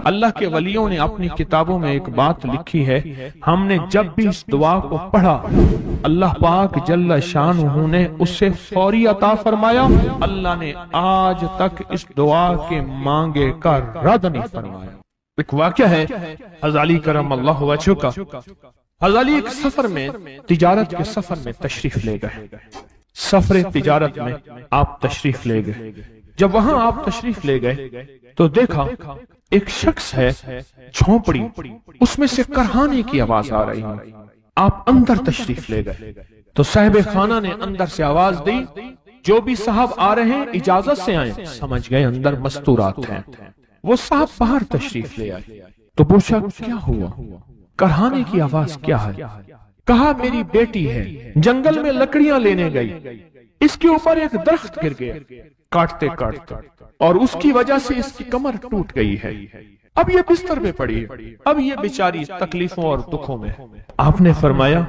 اللہ کے ولیوں نے اپنی کتابوں میں ایک بات لکھی ہے، ہم نے جب بھی اس دعا کو پڑھا اللہ پاک جل شانہ نے اسے فوری عطا فرمایا، اللہ نے آج تک اس دعا کے مانگے کا رد نہیں فرمایا۔ ایک واقعہ ہے حضرت علی کرم اللہ وجہہ کا۔ حضرت علی ایک سفر میں، تجارت کے سفر میں تشریف لے گئے، سفر تجارت میں آپ تشریف لے گئے۔ جب وہاں آپ تشریف لے گئے تو دیکھا ایک شخص ہے جھونپڑی، اس میں سے کرہانے کی آواز آ رہی ہے۔ آپ اندر تشریف لے گئے تو صاحب خانہ نے اندر سے آواز دی، جو بھی صاحب آ رہے ہیں اجازت سے آئیں۔ سمجھ گئے اندر مستورات ہیں۔ وہ صاحب باہر تشریف لے آئے تو پوچھا کیا ہوا، کرہانے کی آواز کیا ہے؟ کہا میری بیٹی ہے، جنگل میں لکڑیاں لینے گئی، اس کے اوپر ایک درخت گر گیا کاٹتے کاٹتے، اور اس کی وجہ سے اس کی کمر ٹوٹ گئی ہے، اب یہ بستر پہ پڑی ہے، اب یہ بیچاری تکلیفوں اور دکھوں میں۔ آپ نے فرمایا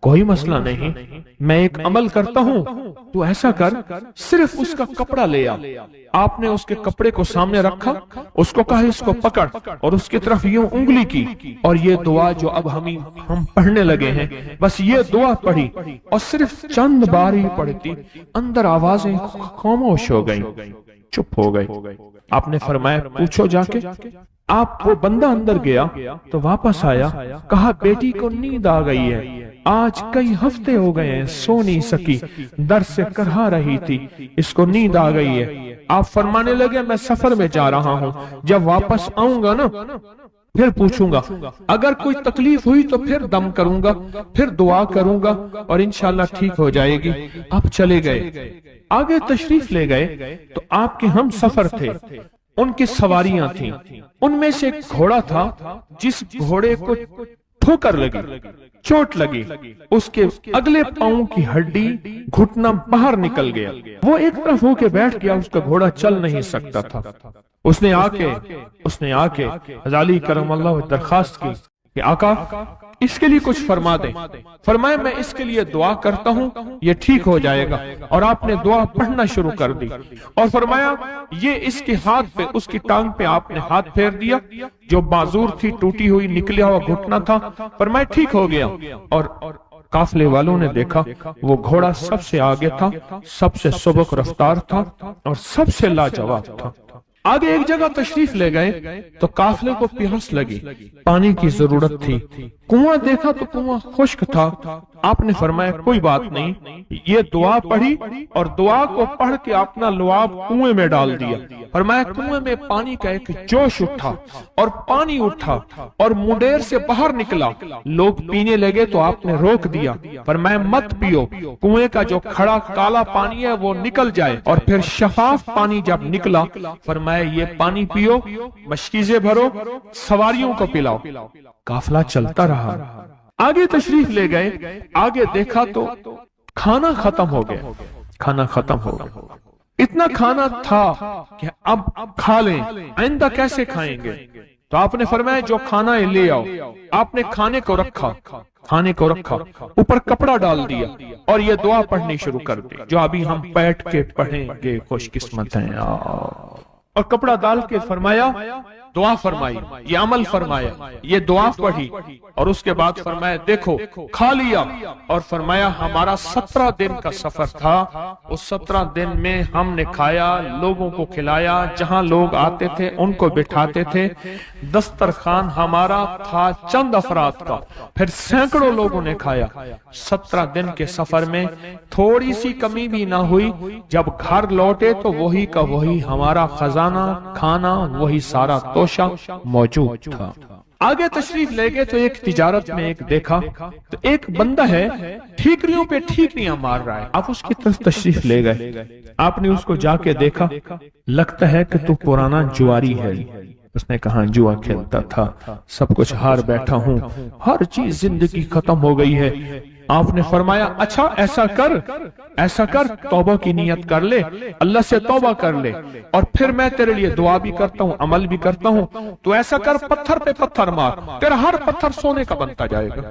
کوئی مسئلہ نہیں، میں ایک عمل کرتا ہوں، تو ایسا کر صرف اس کا کپڑا لے آ۔ آپ نے اس کے کپڑے کو سامنے رکھا، اس کو کہا اس کو پکڑ، اور اس کی طرف یوں انگلی کی، اور یہ دعا جو اب ہم پڑھنے لگے ہیں، بس یہ دعا پڑھی، اور صرف چند بار ہی پڑھتی اندر آوازیں خاموش ہو گئیں، چپ ہو گئی۔ آپ نے فرمایا پوچھو جا کے۔ آپ وہ بندہ اندر گیا تو واپس آیا، کہا بیٹی کو نیند آ گئی ہے، آج کئی ہفتے ہو گئے ہیں سو نہیں سکی، در سے کرہا رہی تھی، اس کو نیند آ گئی ہے۔ آپ فرمانے لگے میں سفر میں جا رہا ہوں، جب واپس آؤں گا نا پھر پوچھوں گا، اگر کوئی تکلیف ہوئی تو پھر دم کروں گا، پھر دعا کروں گا، اور انشاءاللہ ٹھیک ہو جائے گی۔ آپ چلے گئے، آگے تشریف لے گئے تو آپ کے ہم سفر تھے، ان کی سواریاں تھیں، ان میں سے ایک گھوڑا تھا، جس گھوڑے کو ٹھوکر لگی، چوٹ لگی، اس کے اگلے پاؤں کی ہڈی گھٹنا باہر نکل گیا، وہ ایک طرف ہو کے بیٹھ گیا، اس کا گھوڑا چل نہیں سکتا تھا۔ اس نے آ کے حضرت علی کرم اللہ درخواست کی کہ آقا اس کے لیے کچھ فرما دیں۔ فرمایا میں اس کے لیے دعا کرتا ہوں، یہ ٹھیک ہو جائے گا، اور آپ نے دعا پڑھنا شروع کر دی، اور فرمایا یہ اس کے ہاتھ پہ، اس کی ٹانگ پہ آپ نے ہاتھ پھیر دیا، جو معذور تھی، ٹوٹی ہوئی نکلیا ہوا گھٹنا تھا، فرمایا ٹھیک ہو گیا۔ اور قافلے والوں نے دیکھا وہ گھوڑا سب سے آگے تھا، سب سے سبک رفتار تھا، اور سب سے لاجواب تھا۔ آگے ایک جگہ تشریف لے گئے تو قافلے کو پیاس لگی، پانی کی ضرورت تھی، کنواں دیکھا تو کنواں خشک تھا۔ آپ نے فرمایا کوئی بات نہیں، یہ دعا پڑھی، اور دعا کو پڑھ کے اپنا لعاب کنویں میں ڈال دیا۔ فرمایا کنویں میں پانی کا ایک جوش اٹھا، اور پانی اٹھا اور منڈیر سے باہر نکلا، لوگ پینے لگے تو آپ نے روک دیا، فرمایا مت پیو، کنویں کا جو کھڑا کالا پانی ہے وہ نکل جائے، اور پھر شفاف پانی جب نکلا فرمایا یہ پانی پیو، مشکیزیں بھرو، سواریوں کو پلاؤ۔ قافلہ چلتا رہا، آگے تشریف لے گئے، آگے دیکھا تو کھانا ختم ہو گیا، اتنا کھانا تھا کہ اب کھا لیں، آئندہ کیسے کھائیں گے؟ تو آپ نے فرمایا جو کھانا ہے لے آؤ۔ آپ نے کھانے کو رکھا، اوپر کپڑا ڈال دیا، اور یہ دعا پڑھنی شروع کر دی جو ابھی ہم بیٹھ کے پڑھیں گے، خوش قسمت ہیں۔ اور کپڑا ڈال کے فرمایا دعا فرمائی، یہ عمل فرمایا، یہ دعا پڑھی، اور اس کے بعد فرمایا دیکھو کھا لیا، اور فرمایا ہمارا 17 دن کا سفر تھا، اس 17 دن میں ہم نے کھایا، لوگوں کو کھلایا، جہاں لوگ آتے تھے ان کو بٹھاتے تھے، دسترخوان ہمارا تھا چند افراد کا، پھر سینکڑوں لوگوں نے کھایا۔ 17 دن کے سفر میں تھوڑی سی کمی بھی نہ ہوئی، جب گھر لوٹے تو وہی کا وہی ہمارا خزانہ، کھانا وہی سارا توشہ موجود تھا۔ آگے تشریف لے گئے تو ایک تجارت میں ایک دیکھا تو ایک بندہ ہے ٹھیکریوں پہ ٹھیکریاں مار رہا ہے، آپ اس کی طرف تشریف لے گئے، آپ نے اس کو جا کے دیکھا، لگتا ہے کہ تو پرانا جواری ہے۔ اس نے کہا جوا کھیلتا تھا، سب کچھ ہار بیٹھا ہوں، ہر چیز زندگی ختم ہو گئی ہے۔ آپ نے فرمایا اچھا ایسا کر توبہ کی نیت کر لے، اللہ سے توبہ کر لے، اور پھر میں تیرے لیے دعا بھی کرتا ہوں، عمل بھی کرتا ہوں، تو ایسا کر پتھر پہ پتھر مار، تیرا ہر پتھر سونے کا بنتا جائے گا۔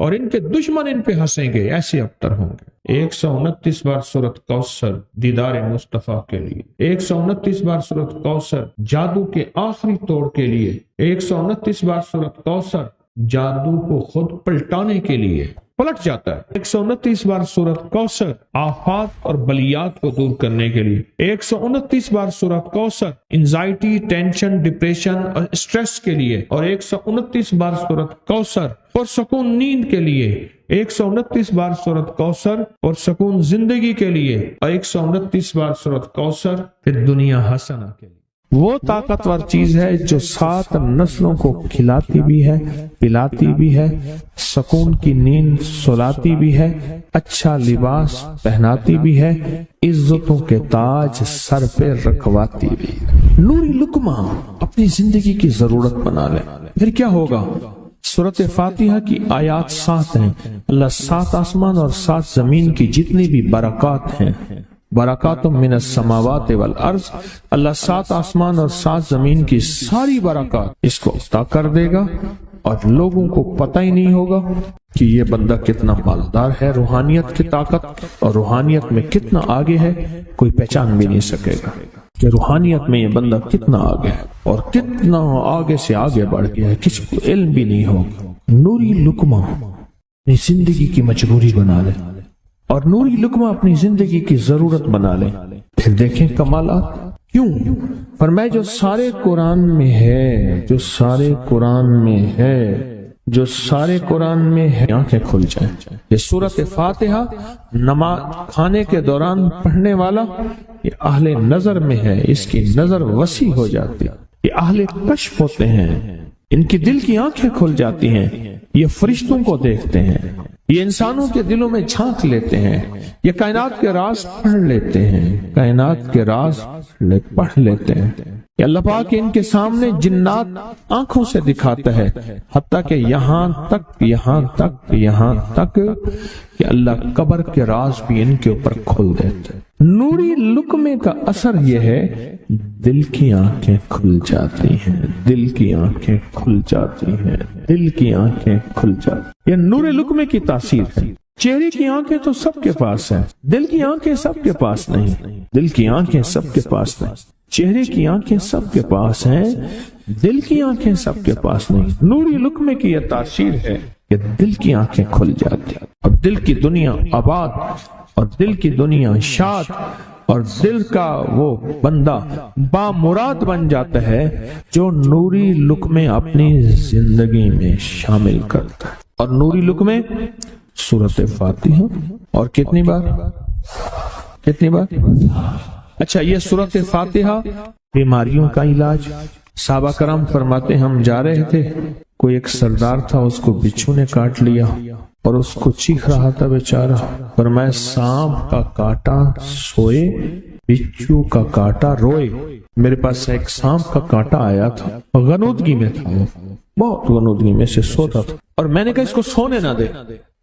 اور ان کے دشمن ان پہ ہنسیں گے، ایسے ابتر ہوں گے۔ 129 بار سورت کوثر دیدار مصطفیٰ کے لیے، 129 بار سورت کوثر جادو کے آخری توڑ کے لیے، 129 بار سورت کوثر جادو کو خود پلٹانے کے لیے، پلٹ جاتا ہے۔ 129 بار سورت کوثر آفات اور بلیات کو دور کرنے کے لیے، 129 بار سورت کوثر انزائٹی، ٹینشن، ڈپریشن اور اسٹریس کے لیے، اور 129 بار سورت کوثر پرسکون نیند کے لیے، 129 بار سورت کوثر پرسکون زندگی کے لیے، اور 129 بار سورت کوثر پھر دنیا حسنہ کے لیے۔ وہ طاقتور چیز ہے جو 7 نسلوں کو کھلاتی بھی ہے، پلاتی بھی ہے، سکون کی نیند سلاتی بھی ہے، اچھا لباس پہناتی بھی ہے، عزتوں کے تاج سر پہ رکھواتی بھی ہے۔ نوری لقمہ اپنی زندگی کی ضرورت بنا لے، پھر کیا ہوگا؟ سورۃ فاتحہ کی آیات 7 ہیں۔ اللہ 7 آسمان اور 7 زمین کی جتنی بھی برکات ہیں، برکات من السماوات والارض، اللہ 7 آسمان اور 7 زمین کی ساری برکات اس کو عطا کر دے گا، اور لوگوں کو پتہ ہی نہیں ہوگا کہ یہ بندہ کتنا مالدار ہے، روحانیت کی طاقت اور روحانیت میں کتنا آگے ہے، کوئی پہچان بھی نہیں سکے گا کہ روحانیت میں یہ بندہ کتنا آگے ہے اور کتنا آگے سے آگے بڑھ گیا ہے، کسی کو علم بھی نہیں ہوگا۔ نوری لقمہ اپنی زندگی کی مجبوری بنا لے، اور نوری لقمہ اپنی زندگی کی ضرورت بنا لے، پھر دیکھیں کمالات۔ کیوں؟ فرمائے جو سارے قرآن میں ہے، جو سارے قرآن میں ہے، جو سارے قرآن میں ہے، آنکھیں کھل جائیں۔ یہ سورۃ فاتحہ نماز کھانے کے دوران پڑھنے والا یہ اہل نظر میں ہے، اس کی نظر وسیع ہو جاتی ہے، یہ اہل کشف ہوتے ہیں، ان کی دل کی آنکھیں کھل جاتی ہیں، یہ فرشتوں کو دیکھتے ہیں، یہ انسانوں کے دلوں میں جھانک لیتے ہیں، یہ کائنات کے راز پڑھ لیتے ہیں، کائنات کے راز پڑھ لیتے ہیں۔ کہ اللہ پاک ان کے سامنے جنات آنکھوں سے دکھاتا ہے، حتیٰ کہ یہاں تک کہ اللہ قبر کے راز بھی ان کے اوپر کھول دیتے ہیں۔ نوری لقمے کا اثر یہ ہے، دل کی آنکھیں کھل جاتی ہیں، دل کی آنکھیں کھل جاتی ہیں، دل کی آنکھیں کھل جاتی ہیں۔ یہ نور لقمے کی تاثیر ہے۔ چہرے کی آنکھیں تو سب کے پاس ہیں، دل کی آنکھیں سب کے پاس نہیں، دل کی آنکھیں سب کے پاس نہیں، چہرے کی آنکھیں سب کے پاس ہیں، دل کی آنکھیں سب کے پاس نہیں۔ نوری لقمے کی یہ تاثیر ہے کہ دل کی آنکھیں کھل جاتی ہیں، اور دل کی دنیا آباد، اور دل کی دنیا شاد، اور دل کا وہ بندہ بامراد بن جاتا ہے جو نوری لقمے اپنی زندگی میں شامل کرتا ہے۔ اور نوری لقمے سورۃ فاتحہ، اور کتنی بار؟ اچھا، یہ سورۃ فاتحہ بیماریوں کا علاج۔ صحابہ کرام فرماتے ہم جا رہے تھے، کوئی ایک سردار تھا، اس کو بچھو نے کاٹ لیا اور اس کو چیخ رہا تھا بیچارہ، فرمایا سانپ کا کاٹا سوئے، بچھو کا کاٹا روئے۔ میرے پاس ایک سانپ کا کاٹا آیا تھا، غنودگی میں تھا، بہت غنودگی میں سے سوتا تھا، اور میں نے کہا اس کو سونے نہ دے،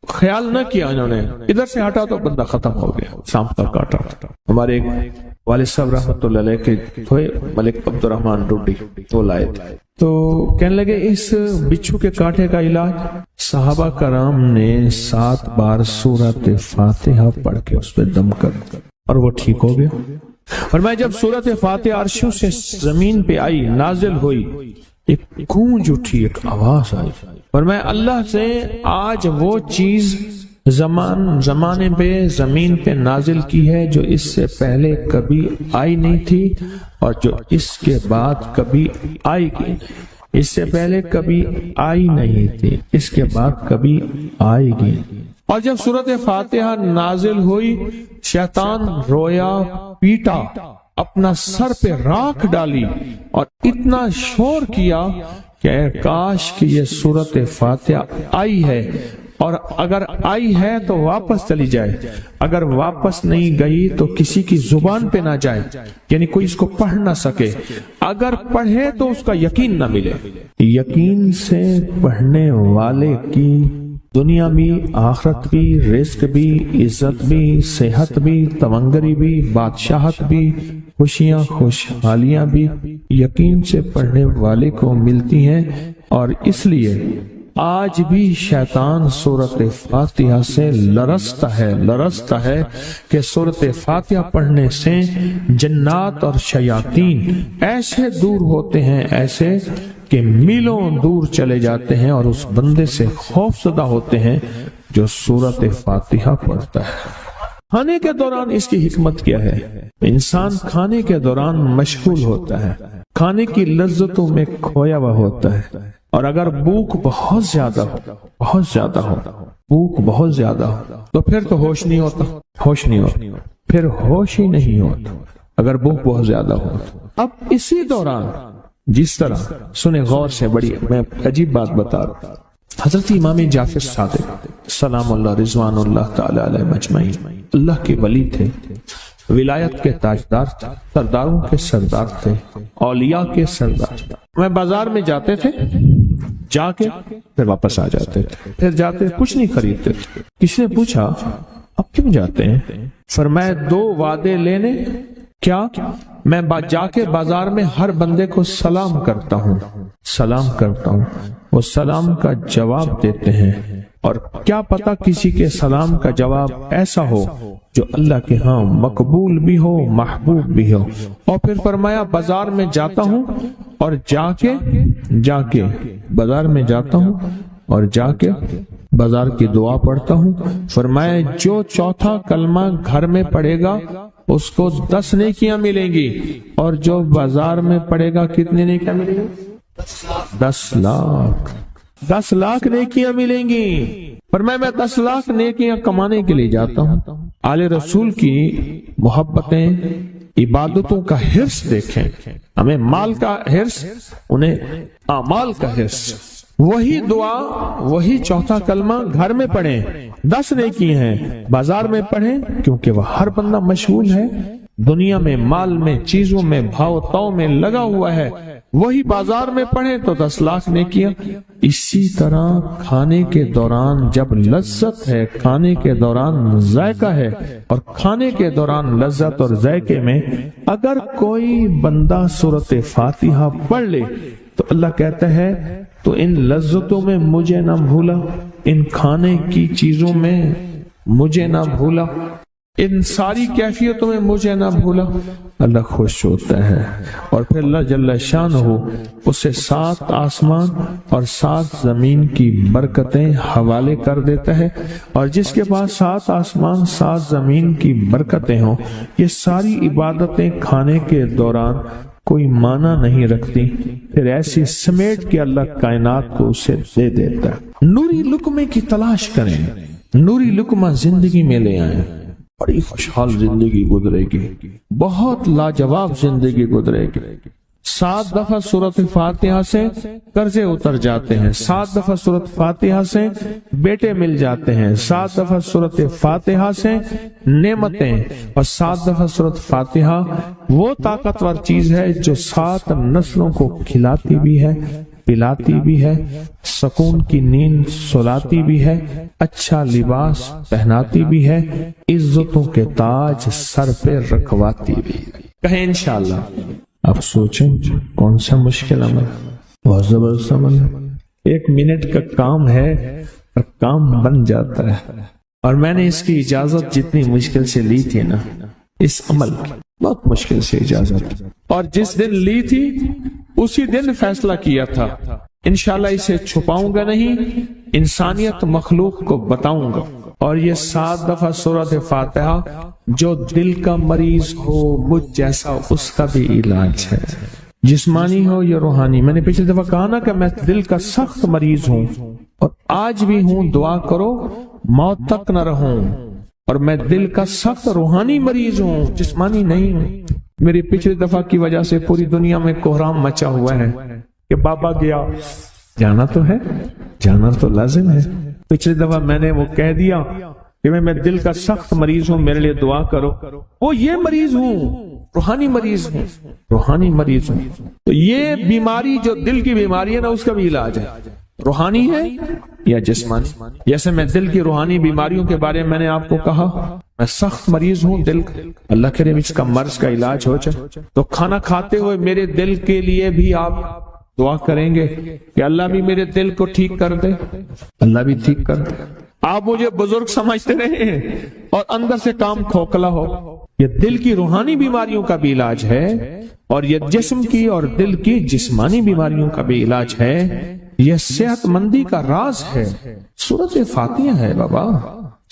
خیال نہ کیا انہوں نے، ادھر سے ہٹا تو بندہ ختم ہو گیا، سانپ کا کاٹا تھا۔ ہمارے ایک والد صاحب رحمۃ اللہ علیہ کے تھے، ملک عبد الرحمن ڈوڈی، وہ لائے تھے، تو کہنے لگے اس بچھو کے کاٹے کا علاج، صحابہ کرام نے 7 بار سورۃ فاتحہ پڑھ کے اس پہ دم کر اور وہ ٹھیک ہو گیا۔ اور میں جب سورۃ فاتحہ عرشوں سے زمین پہ آئی، نازل ہوئی، ایک گونج اٹھی، ایک آواز آئی، اور میں اللہ سے آج وہ چیز زمانے پہ زمین پہ نازل کی ہے جو اس سے پہلے کبھی آئی نہیں تھی، اور جو اس کے بعد کبھی آئے گی۔ اس سے پہلے کبھی آئی نہیں تھی، اس کے بعد کبھی آئے گی۔ اور جب سورۃ فاتحہ نازل ہوئی، شیطان رویا، پیٹا، اپنا سر پہ راکھ ڈالی، اور اتنا شور کیا کہ کاش کہ یہ سورۃ فاتحہ آئی ہے، اور اگر آئی ہے تو واپس چلی جائے، اگر واپس نہیں گئی تو کسی کی زبان پہ نہ جائے، یعنی کوئی اس کو پڑھ نہ سکے، اگر پڑھے تو اس کا یقین نہ ملے۔ یقین سے پڑھنے والے کی دنیا بھی، آخرت بھی، رزق بھی، عزت بھی، صحت بھی، تمنگری بھی، بادشاہت بھی، خوشیاں خوشحالیاں بھی یقین سے پڑھنے والے کو ملتی ہیں۔ اور اس لیے آج بھی شیطان سورت فاتحہ سے لرزتا ہے کہ سورت فاتحہ پڑھنے سے جنات اور شیاطین ایسے دور ہوتے ہیں، ایسے کہ میلوں دور چلے جاتے ہیں اور اس بندے سے خوف زدہ ہوتے ہیں جو سورت فاتحہ پڑھتا ہے۔ کھانے کے دوران اس کی حکمت کیا ہے؟ انسان کھانے کے دوران مشغول ہوتا ہے، کھانے کی لذتوں میں کھویا ہوا ہوتا ہے، اور اگر بھوک بہت زیادہ ہو تو پھر تو ہوش نہیں ہوتا، پھر ہوش ہی نہیں ہوتا اگر بھوک بہت زیادہ ہو۔ اب اسی دوران جس طرح سنیں غور سے، بڑی میں عجیب بات بتا رہا ہوں، حضرت امام جعفر صادق سلام اللہ رضوان اللہ تعالی علیہ مجمعین اللہ کے ولی تھے، ولایت کے تاجدار تھے، سرداروں کے سردار تھے، اولیاء کے سردار تھے۔ میں بازار میں جاتے تھے، جا کے پھر واپس آ جاتے تھے، پھر جاتے کچھ نہیں خریدتے تھے۔ کسی نے پوچھا اب کیوں جاتے ہیں؟ فرمایا 2 وعدے لینے، کیا میں جا کے بازار میں ہر بندے کو سلام کرتا ہوں، وہ سلام کا جواب دیتے ہیں، اور کیا پتا کسی کے سلام کا جواب ایسا ہو جو اللہ کے ہاں مقبول بھی ہو، محبوب بھی ہو۔ اور پھر فرمایا بازار میں جاتا ہوں اور جا کے بازار میں جاتا ہوں اور جا کے بازار کی دعا پڑھتا ہوں۔ فرمایا جو چوتھا کلمہ گھر میں پڑھے گا اس کو 10 نیکیاں ملیں گی، اور جو بازار میں پڑھے گا کتنی نیکیاں ملیں گی؟ 10 لاکھ نیکیاں ملیں گی۔ پر میں 10 لاکھ نیکیاں کمانے کے لیے جاتا ہوں۔ آل رسول کی محبتیں، عبادتوں کا حرص دیکھیں، ہمیں مال کا حرص، انہیں اعمال کا حرص۔ وہی دعا، وہی چوتھا کلمہ گھر میں پڑھیں، 10 نیکی ہیں، بازار میں پڑھیں کیونکہ وہ ہر بندہ مشغول ہے، دنیا میں، مال میں، چیزوں میں، بھاؤ تاؤ میں لگا ہوا ہے، وہی بازار میں پڑھیں تو 10 لاکھ نیکیاں۔ اسی طرح کھانے کے دوران جب لذت ہے، کھانے کے دوران ذائقہ ہے، اور کھانے کے دوران لذت اور ذائقے میں اگر کوئی بندہ سورت فاتحہ پڑھ لے تو اللہ کہتا ہے تو ان لذتوں میں مجھے نہ بھولا، ان کھانے کی چیزوں میں مجھے نہ بھولا، ان ساری کیفیتوں میں مجھے نہ بھولا۔ اللہ خوش ہوتا ہے، اور پھر اللہ جل شانہ اسے 7 آسمان اور 7 زمین کی برکتیں حوالے کر دیتا ہے، اور جس کے پاس 7 آسمان 7 زمین کی برکتیں ہوں، یہ ساری عبادتیں کھانے کے دوران کوئی معنی نہیں رکھتی، پھر ایسی سمیٹ کے اللہ کائنات کو اسے دے دیتا ہے۔ نوری لقمے کی تلاش کریں، نوری لقمہ زندگی میں لے آئیں، بڑی خوشحال زندگی گزرے گی، بہت لاجواب زندگی گزرے گی۔ 7 دفعہ سورت فاتحہ سے قرضے اتر جاتے ہیں، 7 دفعہ سورت فاتحہ سے بیٹے مل جاتے ہیں، 7 دفعہ سورت فاتحہ سے نعمتیں، اور 7 دفعہ سورت فاتحہ وہ طاقتور چیز ہے جو 7 نسلوں کو کھلاتی بھی ہے، پلاتی بھی ہے، سکون کی نیند سلاتی بھی ہے، اچھا لباس پہناتی بھی ہے، عزتوں کے تاج سر پہ رکھواتی بھی۔ کہیں انشاءاللہ۔ اب سوچیں کون سا مشکل عمل، بہت زبردست عمل ہے، 1 منٹ کا کام ہے اور کام بن جاتا ہے۔ اور میں نے اس کی اجازت جتنی مشکل سے لی تھی نا، اس عمل کی بہت مشکل سے اجازت، اور جس دن لی تھی اسی دن فیصلہ کیا تھا انشاءاللہ اسے چھپاؤں گا نہیں، انسانیت مخلوق کو بتاؤں گا۔ اور یہ 7 دفعہ سورۃ فاتحہ جو دل کا مریض ہو مجھ جیسا، اس کا بھی علاج ہے، جسمانی ہو یا روحانی۔ میں نے پچھلی دفعہ کہا نا کہ میں دل کا سخت مریض ہوں اور آج بھی ہوں، دعا کرو موت تک نہ رہوں، اور میں دل کا سخت روحانی مریض ہوں، جسمانی نہیں ہوں۔ میری پچھلی دفعہ کی وجہ سے پوری دنیا میں کوہرام مچا ہوا ہے کہ بابا گیا، جانا تو ہے، جانا تو لازم ہے۔ پچھلی دفعہ میں نے وہ کہہ دیا کہ میں دل کا سخت مریض ہوں، میرے لیے دعا کرو، وہ یہ مریض ہوں، روحانی مریض ہوں، روحانی مریض ہوں۔ تو یہ بیماری جو دل کی بیماری ہے نا، اس کا بھی علاج ہے، روحانی ہے یا جسمانی۔ جیسے میں دل کی روحانی بیماریوں کے بارے میں نے آپ کو کہا، میں سخت مریض ہوں دل کا، اللہ کرے اس کا مرض کا علاج ہو جائے۔ تو کھانا کھاتے ہوئے میرے دل کے لیے بھی آپ دعا کریں گے کہ اللہ بھی میرے دل کو ٹھیک کر دے، اللہ بھی ٹھیک کر دے۔ آپ مجھے بزرگ سمجھتے رہے ہیں اور اندر سے کام کھوکھلا ہو۔ یہ دل کی روحانی بیماریوں کا بھی علاج ہے، اور یہ جسم کی اور دل کی جسمانی بیماریوں کا بھی علاج ہے۔ یہ صحت مندی کا راز ہے۔ سورۃ فاتحہ ہے بابا،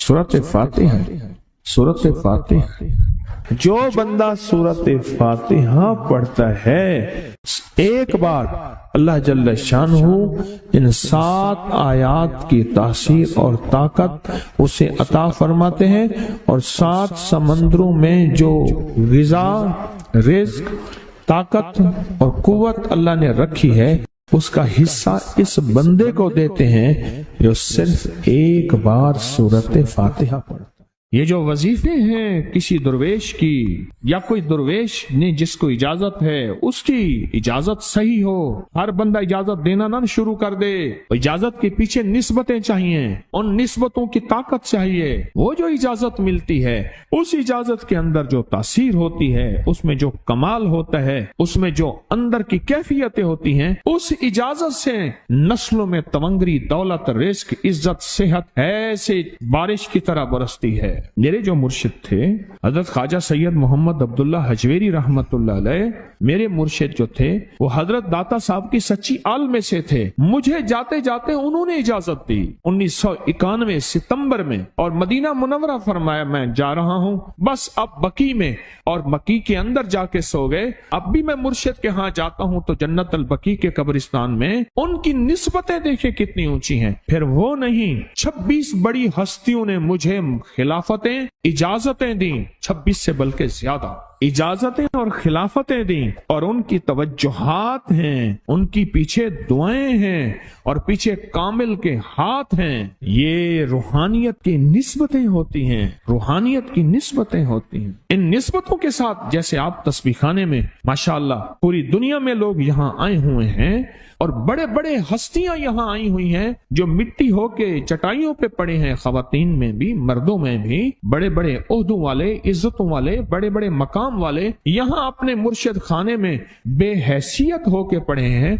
سورۃ فاتحہ، سورۃ فاتحہ۔ جو بندہ سورۃ فاتحہ پڑھتا ہے ایک بار، اللہ جل شانہ ان 7 آیات کی تاثیر اور طاقت اسے عطا فرماتے ہیں، اور 7 سمندروں میں جو غذا، رزق، طاقت اور قوت اللہ نے رکھی ہے اس کا حصہ اس بندے کو دیتے ہیں جو صرف ایک بار سورۃ فاتحہ پڑھتا ہے۔ یہ جو وظیفے ہیں کسی درویش کی، یا کوئی درویش نے جس کو اجازت ہے اس کی اجازت صحیح ہو، ہر بندہ اجازت دینا نہ شروع کر دے۔ اجازت کے پیچھے نسبتیں چاہیے، ان نسبتوں کی طاقت چاہیے۔ وہ جو اجازت ملتی ہے اس اجازت کے اندر جو تاثیر ہوتی ہے، اس میں جو کمال ہوتا ہے، اس میں جو اندر کی کیفیتیں ہوتی ہیں، اس اجازت سے نسلوں میں تونگری، دولت، رزق، عزت، صحت ایسے بارش کی طرح برستی ہے۔ میرے جو مرشد تھے حضرت خواجہ سید محمد عبداللہ حجویری رحمت اللہ علیہ، میرے مرشد جو تھے وہ حضرت داتا صاحب کی سچی آل میں سے تھے۔ مجھے جاتے جاتے انہوں نے اجازت دی 1991 ستمبر میں، اور مدینہ منورہ فرمایا میں جا رہا ہوں، بس اب بقی میں، اور بقی کے اندر جا کے سو گئے۔ اب بھی میں مرشد کے ہاں جاتا ہوں تو جنت البقی کے قبرستان میں ان کی نسبتیں دیکھیں کتنی اونچی ہیں۔ پھر وہ نہیں، 26 بڑی ہستیوں نے مجھے خلافتیں، اجازتیں دیں، 26 سے بلکہ زیادہ اجازتیں اور خلافتیں دیں، اور ان کی توجہات ہیں، ان کی پیچھے دعائیں ہیں، اور پیچھے کامل کے ہاتھ ہیں۔ یہ روحانیت کی نسبتیں ہوتی ہیں، روحانیت کی نسبتیں ہوتی ہیں۔ ان نسبتوں کے ساتھ جیسے آپ تسبیح خانے میں ماشاءاللہ پوری دنیا میں لوگ یہاں آئے ہوئے ہیں، اور بڑے بڑے ہستیاں یہاں آئی ہوئی ہیں جو مٹی ہو کے چٹائیوں پہ پڑے ہیں، خواتین میں بھی مردوں میں بھی، بڑے بڑے عہدوں والے، عزتوں والے، بڑے بڑے مقام والے یہاں اپنے مرشد خانے میں بے حیثیت ہو کے پڑے ہیں۔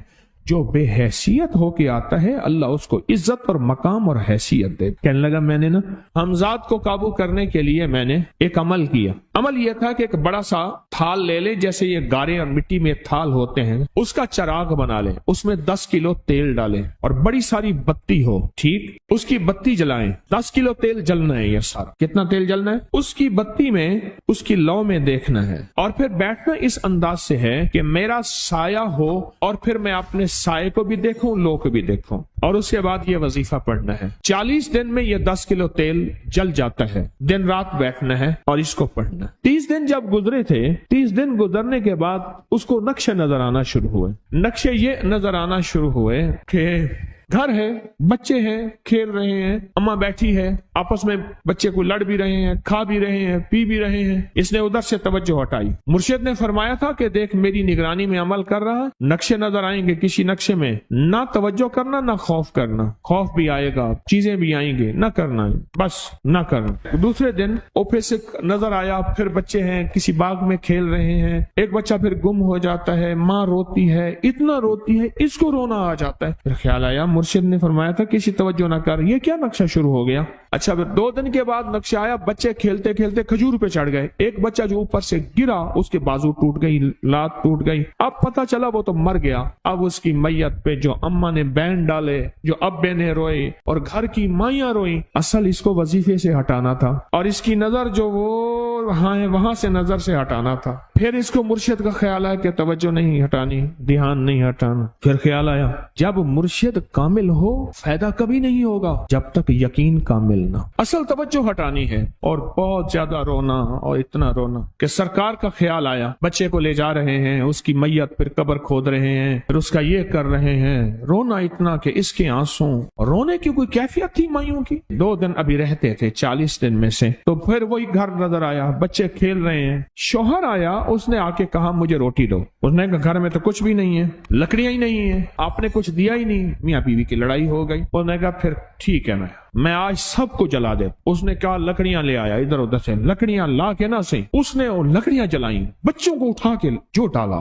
جو بے حیثیت ہو کے آتا ہے اللہ اس کو عزت اور مقام اور حیثیت دے۔ کہنے لگا میں نے نا حمزات کو قابو کرنے کے لیے میں نے ایک عمل کیا۔ عمل یہ تھا کہ ایک بڑا سا تھال لے لیں، جیسے یہ گارے اور مٹی میں تھال ہوتے ہیں، اس کا چراغ بنا لیں، اس میں 10 کلو تیل ڈالیں اور بڑی ساری بتی ہو، ٹھیک، اس کی بتی جلائیں۔ 10 کلو تیل جلنا ہے، یہ سارا کتنا تیل جلنا ہے، اس کی بتی میں، اس کی لو میں دیکھنا ہے، اور پھر بیٹھنا اس انداز سے ہے کہ میرا سایہ ہو، اور پھر میں اپنے سائے کو بھی دیکھوں، لو کو بھی دیکھوں، اور اس کے بعد یہ وظیفہ پڑھنا ہے۔ 40 دن میں یہ 10 کلو تیل جل جاتا ہے۔ دن رات بیٹھنا ہے اور اس کو پڑھنا ہے۔ 30 دن جب گزرے تھے، 30 دن گزرنے کے بعد اس کو نقشے نظر آنا شروع ہوئے۔ نقشے یہ نظر آنا شروع ہوئے کہ گھر ہے، بچے ہیں، کھیل رہے ہیں، اماں بیٹھی ہے، آپس میں بچے کو لڑ بھی رہے ہیں، کھا بھی رہے ہیں، پی بھی رہے ہیں۔ اس نے ادھر سے توجہ ہٹائی۔ مرشد نے فرمایا تھا کہ دیکھ میری نگرانی میں عمل کر رہا، نقشے نظر آئیں گے، کسی نقشے میں نہ توجہ کرنا نہ خوف کرنا، خوف بھی آئے گا، چیزیں بھی آئیں گے، نہ کرنا، بس نہ کرنا۔ دوسرے دن اوپر سے نظر آیا، پھر بچے ہیں کسی باغ میں کھیل رہے ہیں، ایک بچہ پھر گم ہو جاتا ہے، ماں روتی ہے، اتنا روتی ہے اس کو رونا آ جاتا ہے۔ پھر خیال آیا مرشد نے فرمایا تھا کسی توجہ نہ کر، یہ کیا نقشہ شروع ہو گیا۔ اچھا پھر 2 دن کے بعد نقشہ آیا، بچے کھیلتے کھیلتے کھجور پہ چڑھ گئے، ایک بچہ جو اوپر سے گرا اس کے بازو ٹوٹ گئی، لات ٹوٹ گئی، اب پتہ چلا وہ تو مر گیا۔ اب اس کی میت پہ جو اماں نے بین ڈالے، جو ابے نے روئے اور گھر کی مائیاں روئیں، اصل اس کو وظیفے سے ہٹانا تھا، اور اس کی نظر جو وہ وہاں سے نظر سے ہٹانا تھا۔ پھر اس کو مرشد کا خیال آیا کہ توجہ نہیں ہٹانی، دھیان نہیں ہٹانا۔ پھر خیال آیا جب مرشد کامل ہو فائدہ کبھی نہیں ہوگا جب تک یقین کامل نہ، اصل توجہ ہٹانی ہے۔ اور بہت زیادہ رونا، اور اتنا رونا کہ سرکار کا خیال آیا، بچے کو لے جا رہے ہیں، اس کی میت پھر قبر کھود رہے ہیں، پھر اس کا یہ کر رہے ہیں، رونا اتنا کہ اس کے آنسوں، رونے کی کوئی کیفیت تھی مائیوں کی۔ 2 دن ابھی رہتے تھے 40 دن میں سے، تو پھر وہی گھر نظر آیا، بچے کھیل رہے ہیں، شوہر آیا، اس نے آ کے کہا مجھے روٹی دو۔ اس نے کہا گھر میں تو کچھ بھی نہیں ہے، لکڑیاں ہی نہیں ہیں، آپ نے کچھ دیا ہی نہیں۔ میاں بیوی کی لڑائی ہو گئی۔ اس نے کہا پھر ٹھیک ہے، میں آج سب کو جلا دے۔ اس نے کہا لکڑیاں لے آیا، ادھر ادھر سے لکڑیاں لا کے نہ سے اس نے وہ لکڑیاں جلائیں، بچوں کو اٹھا کے جو ڈالا،